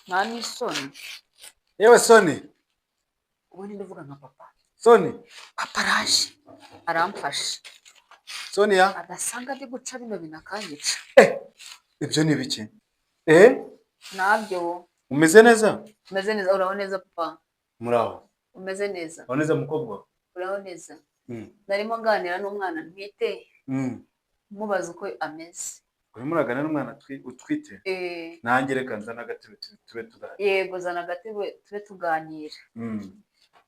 Nani Soni. Yewe Soni. Ubundi ndavuga nka papa. Soni. Papa araje. Aramfashe. Sonia. Adasanga ndi guca bino binakanyica. Ibyo ni biki? Nabyo. Umeze neza? Umeze neza, uraho neza papa? Muraho. Umeze neza? Uraho neza mukobwa? Uraho neza. Narimo nganira n'umwana ntwite. Mubaza uko ameze. Urimo uragana n'umwana utwite? Nanjye reka nzana agatebe tube tuganira. Yego zana agatebe tube tuganira.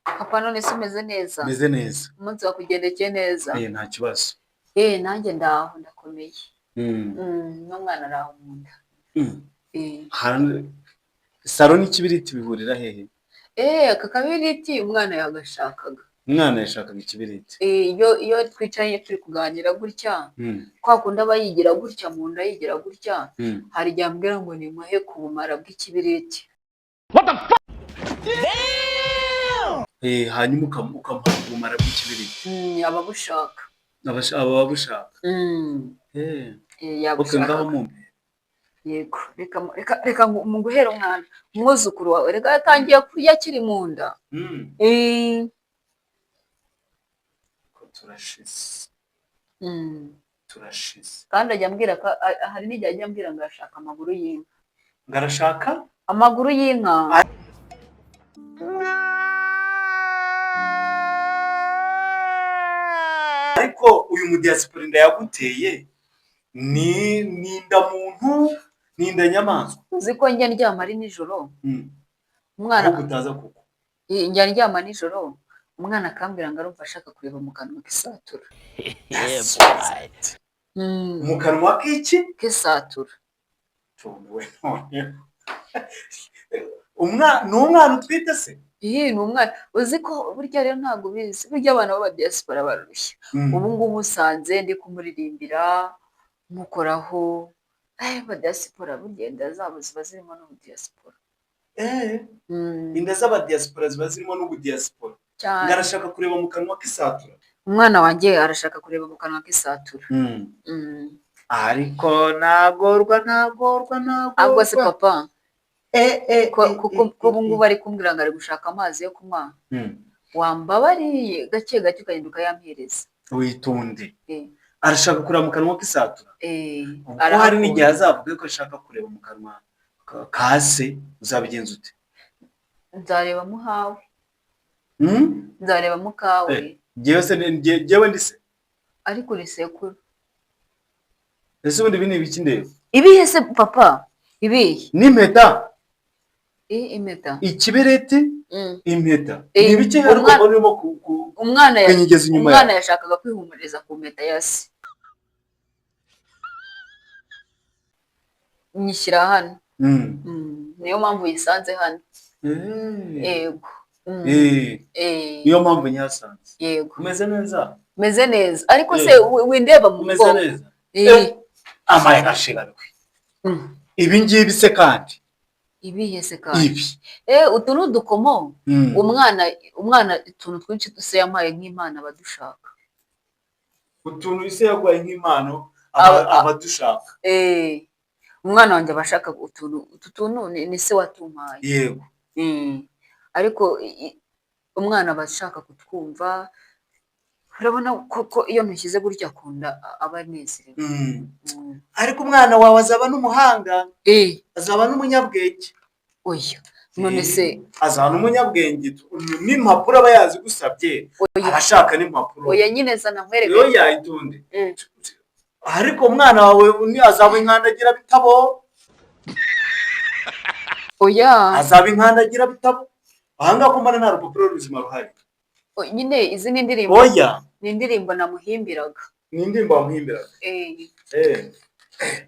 Papa none se umeze neza? Meze neza. Umunsi wakugendekeye neza? Nta kibazo. Nanjye ndaho ndakomeye. N'umwana araho mu nda. Saro n'ikibiriti bihurira hehe? Aka kabiriti umwana yagashakaga. Umwana yashakaga ikibiriti. Iyo twicaye turi kuganira gutya, kwa kundi aba yigira gutya mu nda yigira gutya, hari igihe ambwira ngo nimuhe ku bumara bw'ikibiriti. What the fuck? Hanyuma ukamuha ubumara bw'ikibiriti. Ababushaka. Ababushaka. Yabushaka. Yego, reka muguhera umwana, umwuzukuru wawe, reka yatangiye kurya akiri mu nda. Turashize. Kandi ajya ambwira ko hari n'igihe ajya ambwira ngo arashaka amaguru y'inka. Ngarashaka? Amaguru y'inka. Ariko uyu mudiaspora inda yaguteye ni indamuntu, ni indanyamaswa. Uzi ko njya ndyama ari nijoro. Umwana utaza kuko. Njya ndyama nijoro. Umwana akambwira ngo arumva ashaka kureba mu kanwa k'isatura. Mu kanwa k'iki? K'isatura. Ni umwana utwite se? Ni umwana. Uzi ko burya rero ntabwo ubizi. Burya abana b'abadiaspora barushya. Ubu ngubu usanze ndi kumuririmbira, mukoraho. Abadiaspora bugenda zabo ziba zirimo n'ubudiaspora. Inda z'abadiaspora ziba zirimo n'ubudiaspora. Ngarashaka kureba mu kanwa k'isatura. Umwana wanjye arashaka kureba mu kanwa k'isatura. Ariko nagorwa. Ahubwo se papa. Kuko ubu ngubu ari kumbwira ngo ari gushaka amazi yo kunywa. Wambabariye gake gake ukagenda ukayampereza. Witonde. Arashaka kureba mu kanwa k'isatura. Kuko hari n'igihe azavuga ko ashaka kureba mu kanwa ka se, uzabigenza ute? Nzareba muhawe. Nzareba mukawe. Jewe ndi se? Ariko uri sekuru. Ese ubundi ibi ni ibiki ndeba? Ibihe se papa? Ibihe? N'impeta. Impeta. Ikibiriti, impeta. Ni ibiki ariko urimo kwenyegeza inyuma yawe? Umwana yashakaga kwihumuriza ku mpeta ya se. Nyishyira hano. Niyo mpamvu yisanze hano. Yego. Niyo mpamvu nyasanze. Yego. Umeze neza? Meze neza. Ariko se windeba mu umeze neza? Amaye gashigarwe. Ibi ngibi se kandi? Ibihe se kandi? Ibi. Utu n'udukomo. Umwana utuntu twinshi duse yampaye nk'Imana abadushaka. Utuntu ise yagwaye nk'impano abadushaka. Umwana wanjye abashaka utu tuntu ni se watumpaye. Yego. Ariko umwana abashaka kutwumva. Urabona ko iyo ntushyize gutya akunda aba anezerewe. Ariko umwana wawe azaba n'umuhanga. Azaba n'umunyabwenge. Oya. None se azaba n'umunyabwenge. N'impapuro aba yazigusabye. Abashaka n'impapuro. Oya nyine zana nkwereke. Oya itonde. Ariko umwana wawe azaba inkandagira bitabo. Oya. Azaba inkandagira bitabo. Ahanga ko mbana nta rupapuro ruzima ruhari. Nyine izi ni indirimbo. Oya. Ni indirimbo namuhimbiraga. Ni indirimbo wamuhimbiraga?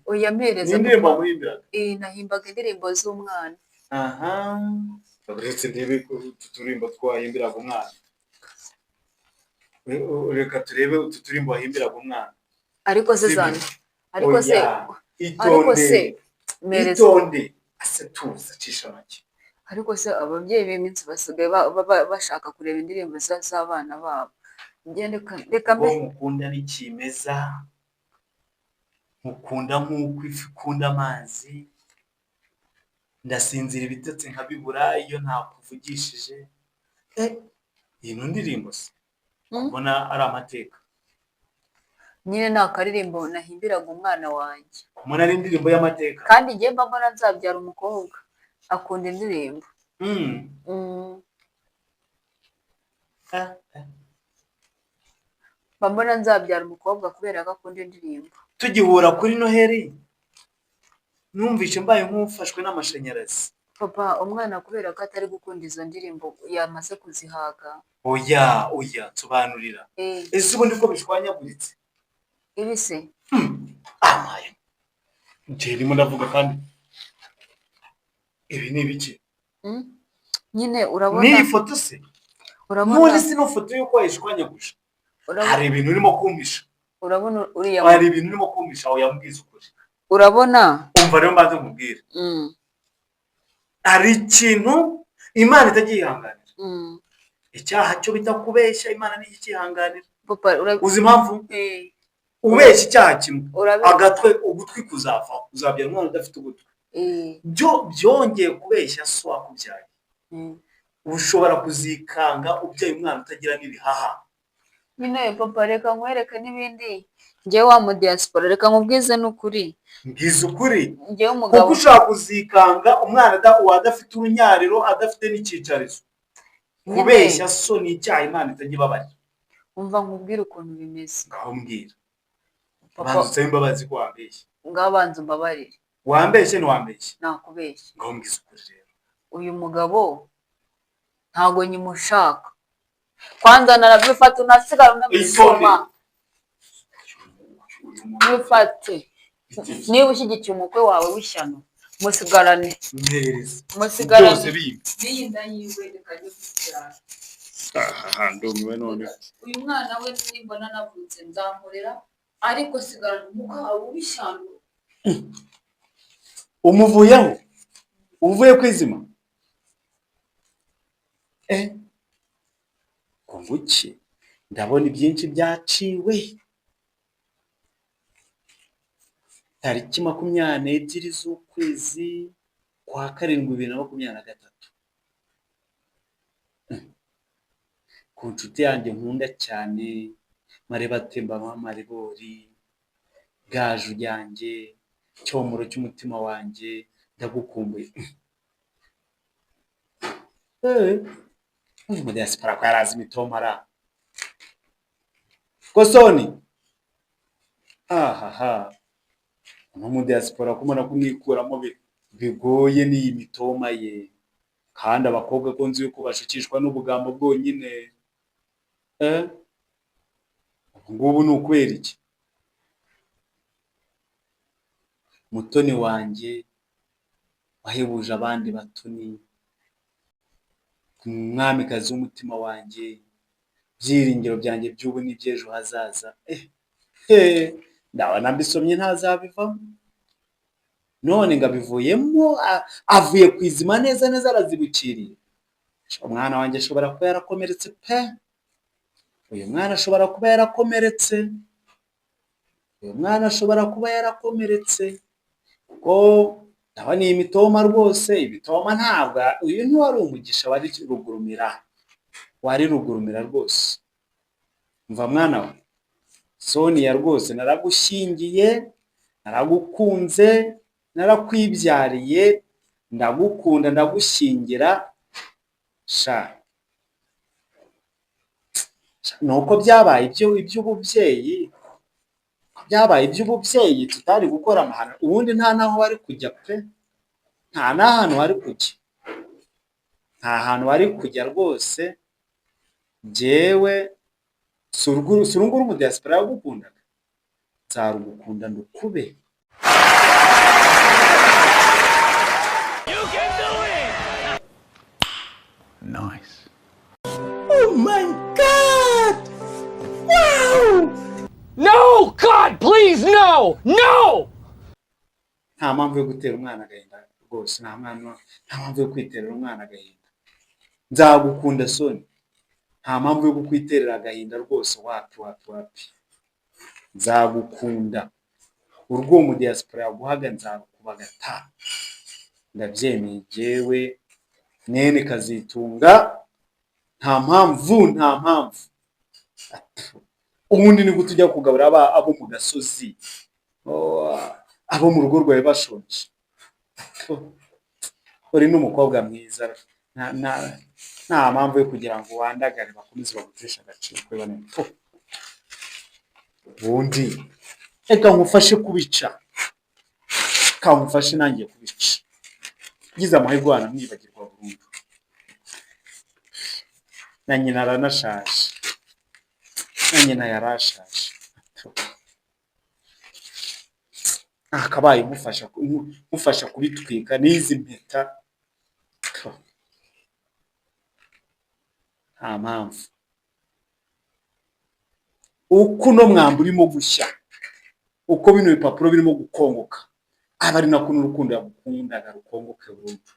Oya mpereza. Ni indirimbo wamuhimbiraga? Nahimbaga indirimbo z'umwana. Uretse ndebe uturimbo twahimbiraga umwana. Reka turebe uturimbo wahimbiraga umwana. Ariko se zana. Ariko se itonde. Ase tuza cisha make. Ariko se ababyeyi b'iminsi basigaye bashaka kureba indirimbo z'abana babo. Reka mukunda n'ikimeza. Mukunda nk'uko ifi ikunda amazi. ndasinzira ibitotsi nkabibura iyo ntakuvugishije. Iyi ndirimbo se kubona ari amateka nyine ni akaririmbo nahimbiraga umwana wanjye. Mbona ari indirimbo y'amateka kandi njye mba mbona nzabyara umukobwa akunda indirimbo. mba mbona nzabyara umukobwa kubera ko akunda indirimbo. Tugihura kuri Noheri numvise mbaye nk'ufashwe n'amashanyarazi. Papa, umwana kubera ko atari gukunda izo ndirimbo yamaze kuzihaga. Oya nsobanurira. Ese ubundi ko bishwanyaguritse ibi se amaye ndimo ndavuga kandi ibi ni ibiki? nyine urabona ni ifoto se urabona si no foto yuko yishwanyaguje. hari ibintu urimo kumpisha. urabona uriya hari ibintu urimo kumpisha aho yambwiza ukuri. urabona umva rero mbanze nkubwire. hari ikintu Imana itagihanganira. Icyaha cyo bita kubeshya Imana ntigihanganira. uzi impamvu? ubeshya icyaha kimwe ugutwi uzabyara umwana udafite ugutwi. byongeye kubeshya so wakubyaye. ushobora kuzikanga ubyaye umwana utagira n'ibihaha. nyine papa reka nkwereke n'ibindi. njyewe wa mu diaspora reka nkubwize n'ukuri. mbwiza ukuri umugabo kuko ushaka kuzikanga umwana adafite urunyariro adafite n'icyicarizo. kubeshya so ni icyaha Imana itagibabarira. umva nkubwire ukuntu bimeze. ngaho mbwira. banza usabe imbabazi ko wambeshye. ngaho banza umbabarire. wambeshye ntiwambeshye? nakubeshye. ngaho mbwiza ukuri rero. uyu mugabo ntago nyimushaka. kwanza narabifata unasigara unabisoma. bifate niba ushyigikiye umukwe wawe w'ishyano musigarane. byose biyinda yiwe reka njye kubyara. ndumiwe none. uyu mwana we nimbona navutse nzamurera ariko sigarana umukwe wawe w'ishyano. umuvuyeho uvuye kwizima. kunguki ndabona ibyinshi byaciwe. tariki 22 z'ukwezi kwa 7/2023 ku nshuti yanjye nkunda cyane Mareba Temba Maribori gaju yanjye cyomoro cy'umutima wanjye ndagukumbuye. mu diaspora kwa yarazi mitomara Kosoni. mu diaspora kumana kumwikuramo bigoye n'iyi mitoma ye. kandi abakobwa ko nzi yuko bashikishwa n'ubugambo bwonyine. ngubu ni ukwera iki? mutoni wanjye wahebuje abandi batoni, umwamikazi w'umutima wanjye, byiringiro byanjye by'ubu n'iby'ejo hazaza. ndabona mbisomye ntazabivamo. none ngabivuyemo avuye kwizima neza arazibukiriye. umwana wanjye ashobora kuba yarakomeretse pe. uyu mwana ashobora kuba yarakomeretse. kuko ndabona iyi mitoma rwose. ibitoma ntabwo uyu ntiwari umugisha wari rugurumira rwose. mva mwana we Sonia rwose naragushyingiye, naragukunze, narakwibyariye, ndagukunda, ndagushyingira. nuko byabaye iby'ububyeyi. tutari gukora amahano. ubundi nta naho wari kujya pe. nta n'ahantu wari kujya rwose. jyewe surunguru mu diaspora yagukundaga. nzarugukunda ndukube. Nice. Oh my God! Wow! No, God, please, no! No! nta mpamvu yo gutera umwana agahinda rwose. nta mpamvu yo kwiterera umwana agahinda. nzagukunda Soni. nta mpamvu yo kukwiterera agahinda rwose. wapi. nzagukunda. urwo mu diaspora yaguhaga nzarukuba gatanu. ndabyemeye jewe mwene kazitunga nta mpamvu ubundi ni gute ujya kugabura abo mu gasozi abo mu rugo rwawe bashonje uri n'umukobwa mwiza nta mpamvu yo kugira ngo wandagare bakomeze bagutesha agaciro kwebane ubundi reka nkufashe kubica kamufashe nangiye kubica ngize amahirwe mwibagirwa burundu na nyina aranashaje na nyina yarashaje akabaye mufasha kubitwika n'izi mpeta nta mpamvu uko no mwamba urimo gushya uko bino bipapuro birimo gukongoka aba ari nako n'urukundo yagukundaga rukongoke burundu